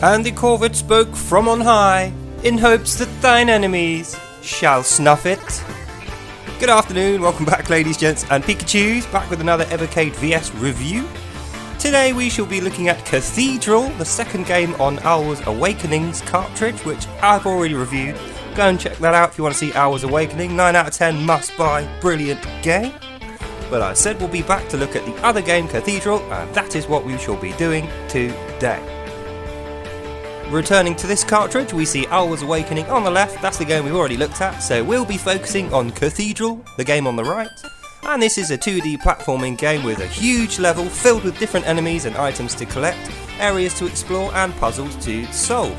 And the corvid spoke from on high, in hopes that thine enemies shall snuff it. Good afternoon, welcome back ladies, gents and Pikachus, back with another Evercade VS review. Today we shall be looking at Cathedral, the second game on Ours Awakening's cartridge, which I've already reviewed. Go and check that out if you want to see Ours Awakening. 9 out of 10 must buy, brilliant game. But I said we'll be back to look at the other game, Cathedral, and that is what we shall be doing today. Returning to this cartridge, we see Ours Awakening on the left. That's the game we've already looked at, so we'll be focusing on Cathedral, the game on the right. And this is a 2D platforming game with a huge level filled with different enemies and items to collect, areas to explore and puzzles to solve.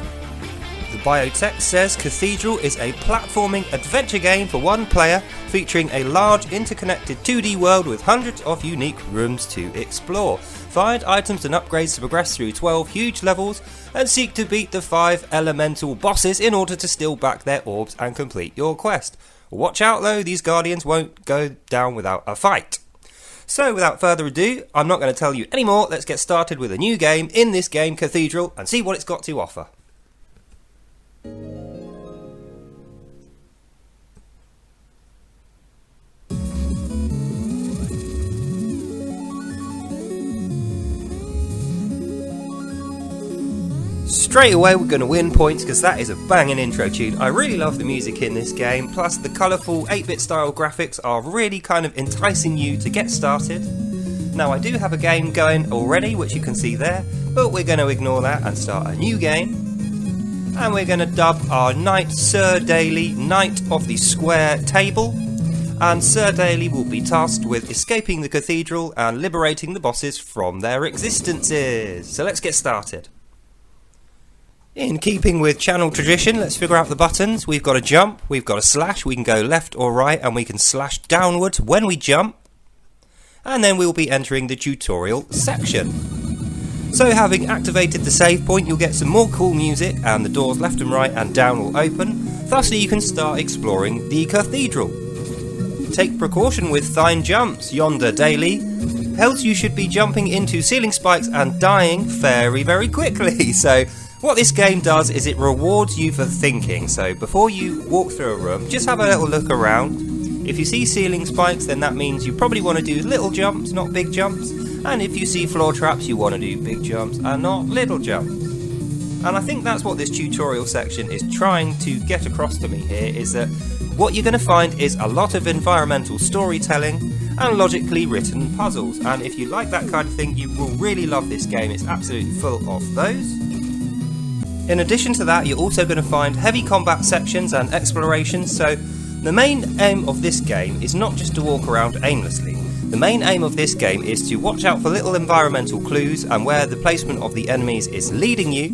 The biotext says Cathedral is a platforming adventure game for one player, featuring a large interconnected 2D world with hundreds of unique rooms to explore. Find items and upgrades to progress through 12 huge levels and seek to beat the 5 elemental bosses in order to steal back their orbs and complete your quest. Watch out though, these guardians won't go down without a fight. So without further ado, I'm not going to tell you any more, let's get started with a new game in this game, Cathedral, and see what it's got to offer. Straight away we're going to win points because that is a banging intro tune. I really love the music in this game, plus the colourful 8-bit style graphics are really kind of enticing you to get started. Now I do have a game going already, which you can see there, but we're going to ignore that and start a new game. And we're going to dub our knight Sir Daly Knight of the Square Table. And Sir Daly will be tasked with escaping the cathedral and liberating the bosses from their existences. So let's get started. In keeping with channel tradition, let's figure out the buttons. We've got a jump, we've got a slash, we can go left or right, and we can slash downwards when we jump. And then we'll be entering the tutorial section. So having activated the save point, you'll get some more cool music, and the doors left and right and down will open. Thusly you can start exploring the cathedral. Take precaution with thine jumps, yonder Daly, else you should be jumping into ceiling spikes and dying very quickly. So what this game does is it rewards you for thinking. So before you walk through a room, just have a little look around. If you see ceiling spikes, then that means you probably want to do little jumps, not big jumps. And if you see floor traps, you want to do big jumps and not little jumps. And I think that's what this tutorial section is trying to get across to me here, is that what you're going to find is a lot of environmental storytelling and logically written puzzles. And if you like that kind of thing, you will really love this game. It's absolutely full of those. In addition to that, you're also going to find heavy combat sections and explorations, so the main aim of this game is not just to walk around aimlessly. The main aim of this game is to watch out for little environmental clues and where the placement of the enemies is leading you,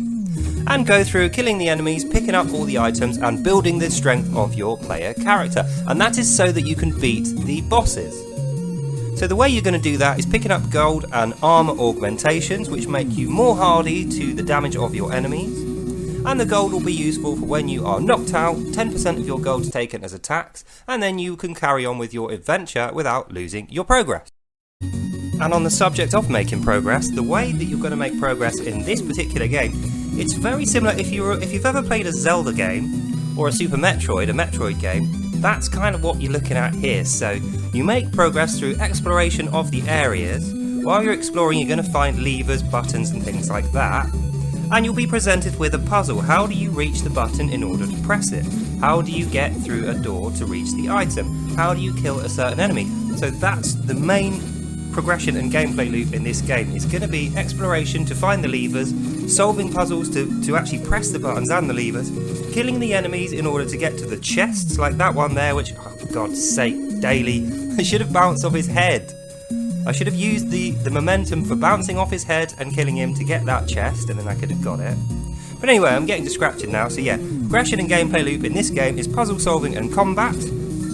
and go through killing the enemies, picking up all the items and building the strength of your player character. And that is so that you can beat the bosses. So the way you're going to do that is picking up gold and armor augmentations, which make you more hardy to the damage of your enemies. And the gold will be useful for when you are knocked out, 10% of your gold is taken as a tax, and then you can carry on with your adventure without losing your progress. And on the subject of making progress, the way that you're going to make progress in this particular game, it's very similar if you've ever played a Zelda game, or a Super Metroid, a Metroid game, that's kind of what you're looking at here. So you make progress through exploration of the areas. While you're exploring, you're going to find levers, buttons and things like that. And you'll be presented with a puzzle. How do you reach the button in order to press it? How do you get through a door to reach the item? How do you kill a certain enemy? So that's the main progression and gameplay loop in this game. It's going to be exploration to find the levers, solving puzzles to actually press the buttons and the levers, killing the enemies in order to get to the chests, like that one there, which, oh, for God's sake, Daly, I should have bounced off his head. I should have used the momentum for bouncing off his head and killing him to get that chest, and then I could have got it. But anyway, I'm getting distracted now, so yeah, progression and gameplay loop in this game is puzzle solving and combat.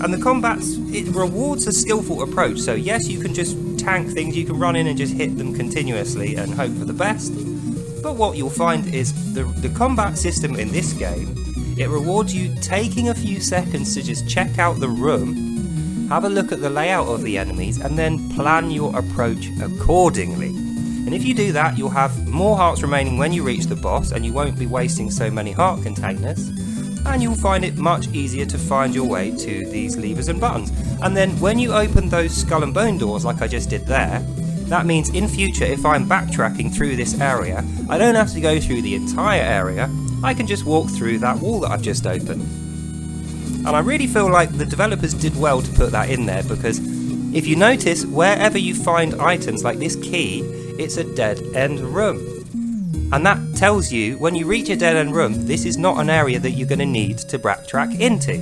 And the combats, it rewards a skillful approach, so yes, you can just tank things, you can run in and just hit them continuously and hope for the best. But what you'll find is the combat system in this game, it rewards you taking a few seconds to just check out the room, have a look at the layout of the enemies, and then plan your approach accordingly. And if you do that, you'll have more hearts remaining when you reach the boss, and you won't be wasting so many heart containers. And you'll find it much easier to find your way to these levers and buttons. And then when you open those skull and bone doors like I just did there, that means in future if I'm backtracking through this area, I don't have to go through the entire area, I can just walk through that wall that I've just opened. And I really feel like the developers did well to put that in there, because if you notice, wherever you find items like this key, it's a dead end room. And that tells you, when you reach a dead end room, this is not an area that you're going to need to backtrack into.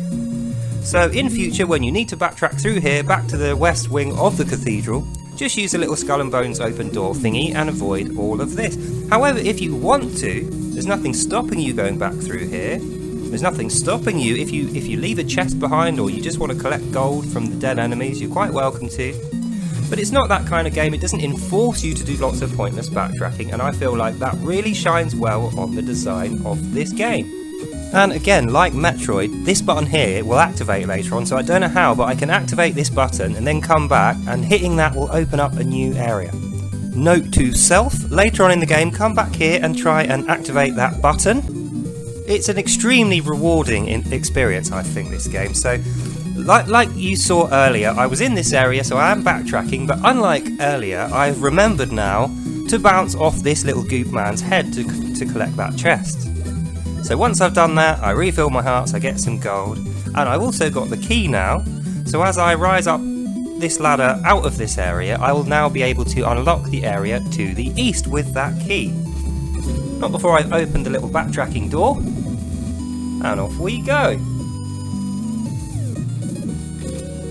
So in future, when you need to backtrack through here, back to the west wing of the cathedral, just use a little skull and bones open door thingy and avoid all of this. However, if you want to, there's nothing stopping you going back through here. There's nothing stopping you if you leave a chest behind, or you just want to collect gold from the dead enemies, you're quite welcome to. But it's not that kind of game, it doesn't enforce you to do lots of pointless backtracking, and I feel like that really shines well on the design of this game. And again, like Metroid, this button here will activate later on, so I don't know how, but I can activate this button and then come back, and hitting that will open up a new area. Note to self, later on in the game, come back here and try and activate that button. It's an extremely rewarding experience, I think, this game. So, like you saw earlier, I was in this area, so I am backtracking, but unlike earlier, I've remembered now to bounce off this little goop man's head to collect that chest. So once I've done that, I refill my hearts, I get some gold, and I've also got the key now, so as I rise up this ladder out of this area, I will now be able to unlock the area to the east with that key. Not before I've opened the little backtracking door, and off we go.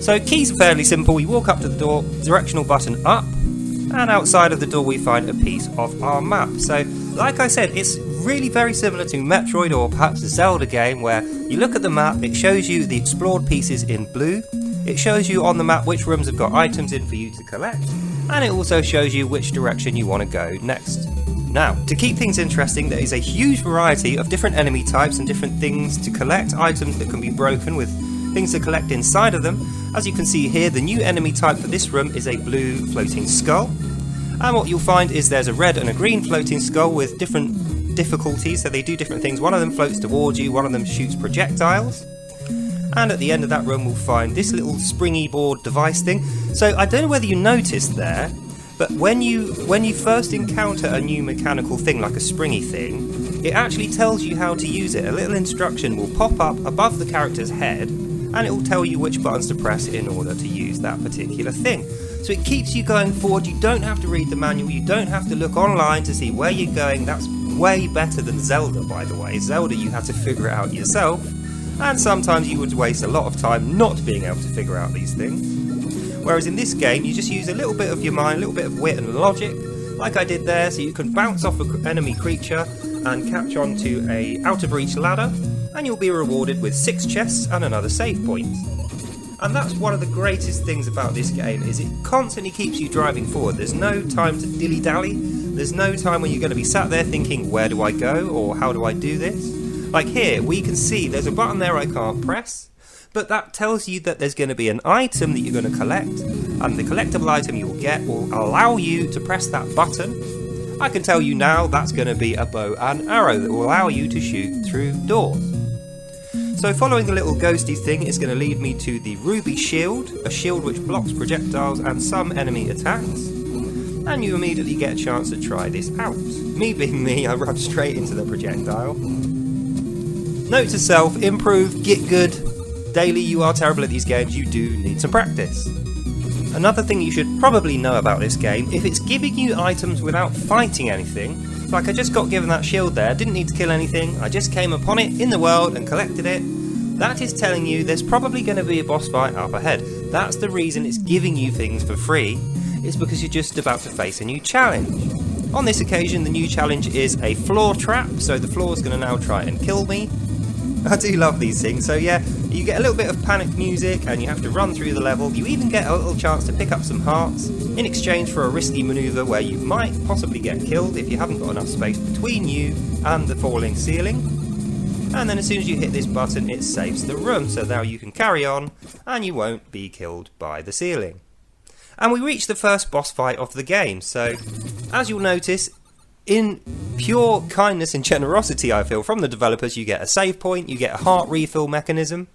So keys are fairly simple. We walk up to the door, directional button up, and outside of the door we find a piece of our map. So like I said, it's really very similar to Metroid or perhaps a Zelda game, where you look at the map, it shows you the explored pieces in blue, it shows you on the map which rooms have got items in for you to collect, and it also shows you which direction you want to go next. Now, to keep things interesting, there is a huge variety of different enemy types and different things to collect, items that can be broken with things to collect inside of them. As you can see here, the new enemy type for this room is a blue floating skull, and what you'll find is there's a red and a green floating skull with different difficulties, so they do different things. One of them floats towards you, one of them shoots projectiles, and at the end of that room we'll find this little springy board device thing. So I don't know whether you noticed there, but when you first encounter a new mechanical thing like a springy thing, it actually tells you how to use it. A little instruction will pop up above the character's head, and it will tell you which buttons to press in order to use that particular thing. So it keeps you going forward. You don't have to read the manual, you don't have to look online to see where you're going. That's way better than Zelda, by the way. Zelda you had to figure it out yourself, and sometimes you would waste a lot of time not being able to figure out these things. Whereas in this game you just use a little bit of your mind, a little bit of wit and logic, like I did there, so you can bounce off an enemy creature and catch onto a out of reach ladder, and you'll be rewarded with 6 chests and another save point. And that's one of the greatest things about this game, is it constantly keeps you driving forward. There's no time to dilly-dally, there's no time when you're going to be sat there thinking, where do I go, or how do I do this? Like here, we can see there's a button there I can't press, but that tells you that there's going to be an item that you're going to collect, and the collectible item you'll get will allow you to press that button. I can tell you now that's going to be a bow and arrow that will allow you to shoot through doors. So following the little ghosty thing is going to lead me to the ruby shield, a shield which blocks projectiles and some enemy attacks, and you immediately get a chance to try this out. Me being me, I run straight into the projectile. Note to self, improve, get good. Daily, you are terrible at these games, you do need some practice. Another thing you should probably know about this game, if it's giving you items without fighting anything, like I just got given that shield there, didn't need to kill anything, I just came upon it in the world and collected it, that is telling you there's probably going to be a boss fight up ahead. That's the reason it's giving you things for free, it's because you're just about to face a new challenge. On this occasion the new challenge is a floor trap, so the floor is going to now try and kill me. I do love these things, so yeah, you get a little bit of panic music and you have to run through the level. You even get a little chance to pick up some hearts in exchange for a risky manoeuvre where you might possibly get killed if you haven't got enough space between you and the falling ceiling. And then as soon as you hit this button it saves the room, so now you can carry on and you won't be killed by the ceiling. And we reach the first boss fight of the game. So, as you'll notice, in pure kindness and generosity, I feel, from the developers, you get a save point, you get a heart refill mechanism,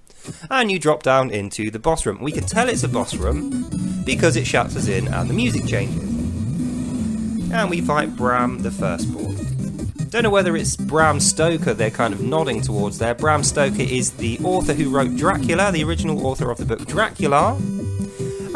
and you drop down into the boss room. We can tell it's a boss room because it shuts us in and the music changes. And we fight Bram the Firstborn. Don't know whether it's Bram Stoker they're kind of nodding towards there. Bram Stoker is the author who wrote Dracula, the original author of the book Dracula.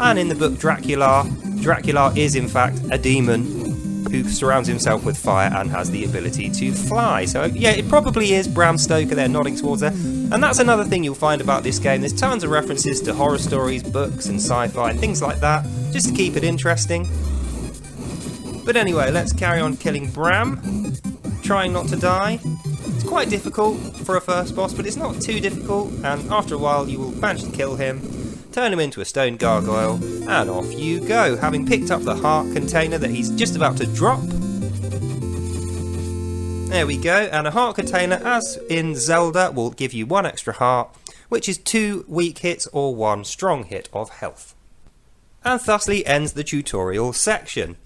And in the book Dracula, Dracula is in fact a demon who surrounds himself with fire and has the ability to fly. So yeah, it probably is Bram Stoker they're nodding towards there. And that's another thing you'll find about this game. There's tons of references to horror stories, books and sci-fi and things like that, just to keep it interesting. But anyway, let's carry on killing Bram, trying not to die. It's quite difficult for a first boss, but it's not too difficult, and after a while you will manage to kill him, turn him into a stone gargoyle, and off you go, having picked up the heart container that he's just about to drop. There we go, and a heart container, as in Zelda, will give you 1 extra heart, which is 2 weak hits or 1 strong hit of health. And thusly ends the tutorial section.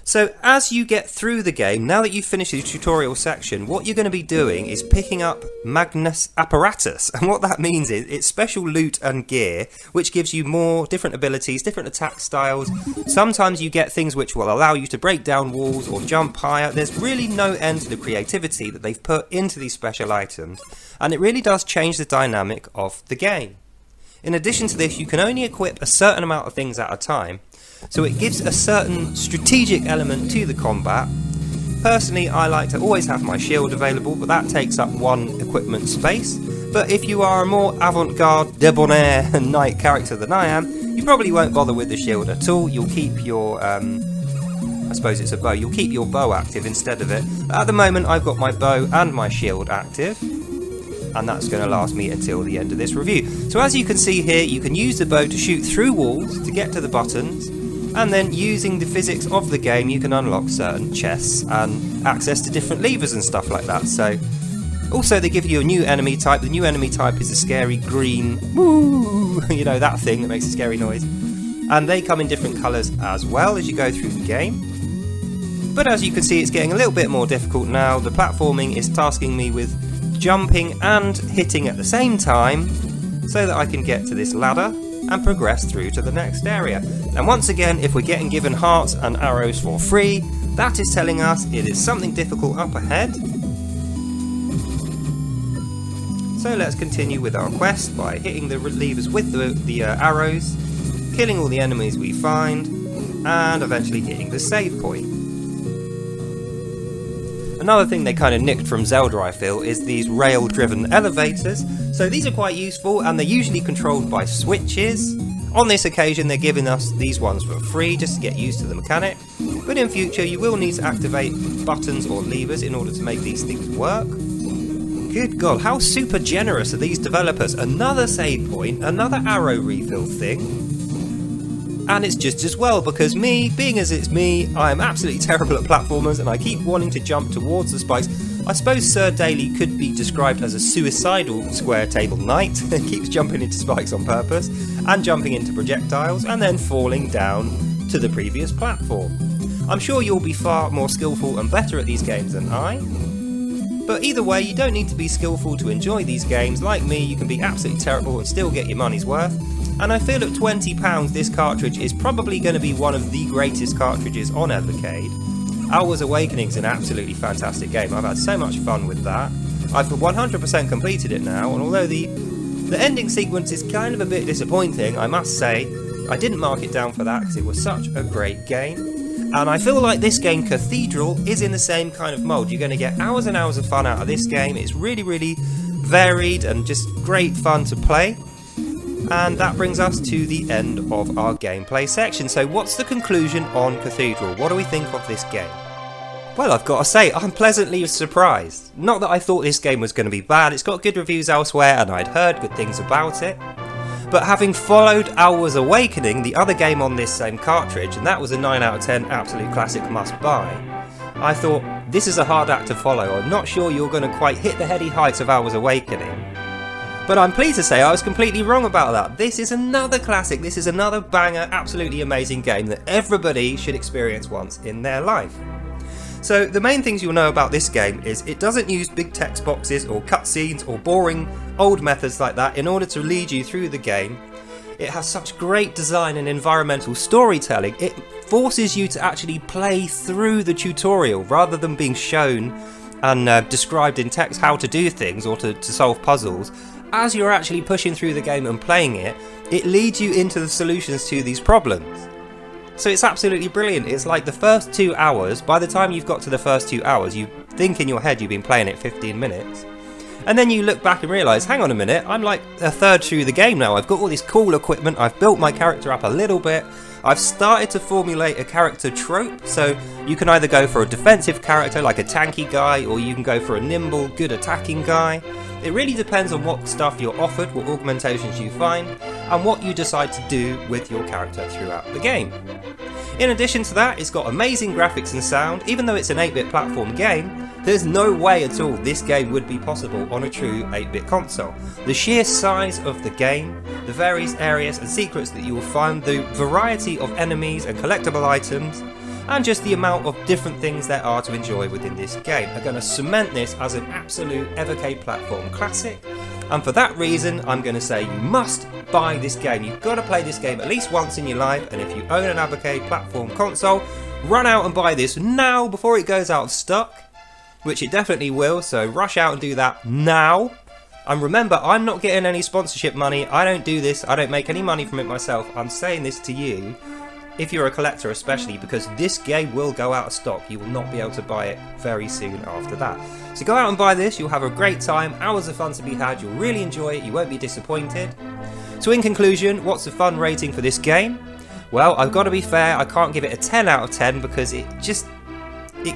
So as you get through the game, now that you've finished the tutorial section, what you're going to be doing is picking up Magnus Apparatus. And what that means is it's special loot and gear, which gives you more different abilities, different attack styles. Sometimes you get things which will allow you to break down walls or jump higher. There's really no end to the creativity that they've put into these special items. And it really does change the dynamic of the game. In addition to this, you can only equip a certain amount of things at a time. So it gives a certain strategic element to the combat. Personally, I like to always have my shield available, but that takes up 1 equipment space. But if you are a more avant-garde, debonair knight character than I am, you probably won't bother with the shield at all. You'll keep your, I suppose it's a bow, you'll keep your bow active instead of it. At the moment, I've got my bow and my shield active, and that's going to last me until the end of this review. So as you can see here, you can use the bow to shoot through walls to get to the buttons, and then using the physics of the game you can unlock certain chests and access to different levers and stuff like that. So also they give you a new enemy type. The new enemy type is a scary green woo, you know, that thing that makes a scary noise, and they come in different colours as well as you go through the game. But as you can see, it's getting a little bit more difficult now. The platforming is tasking me with jumping and hitting at the same time so that I can get to this ladder and progress through to the next area. And once again, if we're getting given hearts and arrows for free, that is telling us it is something difficult up ahead. So let's continue with our quest by hitting the levers with the arrows, killing all the enemies we find, and eventually hitting the save point. Another thing they kind of nicked from Zelda, I feel, is these rail-driven elevators. So these are quite useful, and they're usually controlled by switches. On this occasion, they're giving us these ones for free, just to get used to the mechanic. But in future, you will need to activate buttons or levers in order to make these things work. Good God, how super generous are these developers? Another save point, another arrow refill thing. And it's just as well, because me, being as it's me, I am absolutely terrible at platformers and I keep wanting to jump towards the spikes. I suppose Sir Daly could be described as a suicidal square table knight. He keeps jumping into spikes on purpose and jumping into projectiles and then falling down to the previous platform. I'm sure you'll be far more skillful and better at these games than I. But either way, you don't need to be skillful to enjoy these games. Like me, you can be absolutely terrible and still get your money's worth. And I feel at £20 this cartridge is probably going to be one of the greatest cartridges on Evercade. Hours Awakening is an absolutely fantastic game. I've had so much fun with that. I've 100% completed it now, and although the ending sequence is kind of a bit disappointing, I must say, I didn't mark it down for that because it was such a great game. And I feel like this game, Cathedral, is in the same kind of mould. You're going to get hours and hours of fun out of this game. It's really, really varied and just great fun to play. And that brings us to the end of our gameplay section. So what's the conclusion on Cathedral? What do we think of this game? Well, I've got to say, I'm pleasantly surprised. Not that I thought this game was going to be bad. It's got good reviews elsewhere and I'd heard good things about it. But having followed Hours Awakening, the other game on this same cartridge, and that was a 9 out of 10 absolute classic must buy, I thought, this is a hard act to follow. I'm not sure you're going to quite hit the heady heights of Hours Awakening. But I'm pleased to say I was completely wrong about that. This is another classic, this is another banger, absolutely amazing game that everybody should experience once in their life. So the main things you'll know about this game is it doesn't use big text boxes or cutscenes or boring old methods like that in order to lead you through the game. It has such great design and environmental storytelling. It forces you to actually play through the tutorial rather than being shown and described in text how to do things or to solve puzzles. As you're actually pushing through the game and playing it, it leads you into the solutions to these problems. So it's absolutely brilliant. It's like the first 2 hours, by the time you've got to the first 2 hours, you think in your head you've been playing it 15 minutes. And then you look back and realise, hang on a minute, I'm like a third through the game now. I've got all this cool equipment, I've built my character up a little bit, I've started to formulate a character trope, so you can either go for a defensive character like a tanky guy, or you can go for a nimble, good attacking guy. It really depends on what stuff you're offered, what augmentations you find, and what you decide to do with your character throughout the game. In addition to that, it's got amazing graphics and sound. Even though it's an 8-bit platform game, there's no way at all this game would be possible on a true 8-bit console. The sheer size of the game, the various areas and secrets that you will find, the variety of enemies and collectible items, and just the amount of different things there are to enjoy within this game are going to cement this as an absolute Evercade platform classic. And for that reason, I'm going to say you must buy this game. You've got to play this game at least once in your life, and if you own an Evercade platform console, run out and buy this now before it goes out of stock, which it definitely will, so rush out and do that now. And remember, I'm not getting any sponsorship money, I don't do this, I don't make any money from it myself. I'm saying this to you, if you're a collector especially, because this game will go out of stock. You will not be able to buy it very soon after that. So go out and buy this, you'll have a great time, hours of fun to be had, you'll really enjoy it, you won't be disappointed. So in conclusion, what's the fun rating for this game? Well, I've got to be fair, I can't give it a 10 out of 10 because it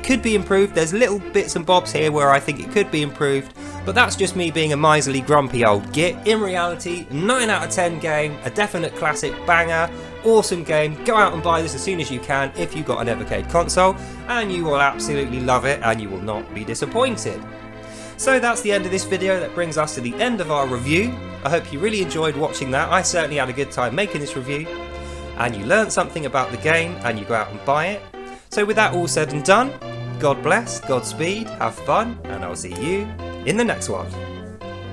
could be improved. There's little bits and bobs here where I think it could be improved, but that's just me being a miserly, grumpy old git. In reality, 9 out of 10 game, a definite classic banger, awesome game. Go out and buy this as soon as you can if you've got an Evercade console, and you will absolutely love it and you will not be disappointed. So that's the end of this video. That brings us to the end of our review. I hope you really enjoyed watching that. I certainly had a good time making this review, and you learned something about the game and you go out and buy it. So with that all said and done, God bless, Godspeed, have fun, and I'll see you in the next one.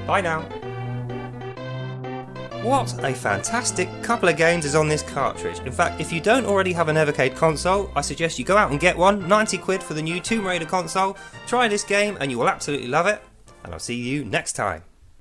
Bye now. What a fantastic couple of games is on this cartridge. In fact, if you don't already have an Evercade console, I suggest you go out and get one. 90 quid for the new Tomb Raider console. Try this game and you will absolutely love it. And I'll see you next time.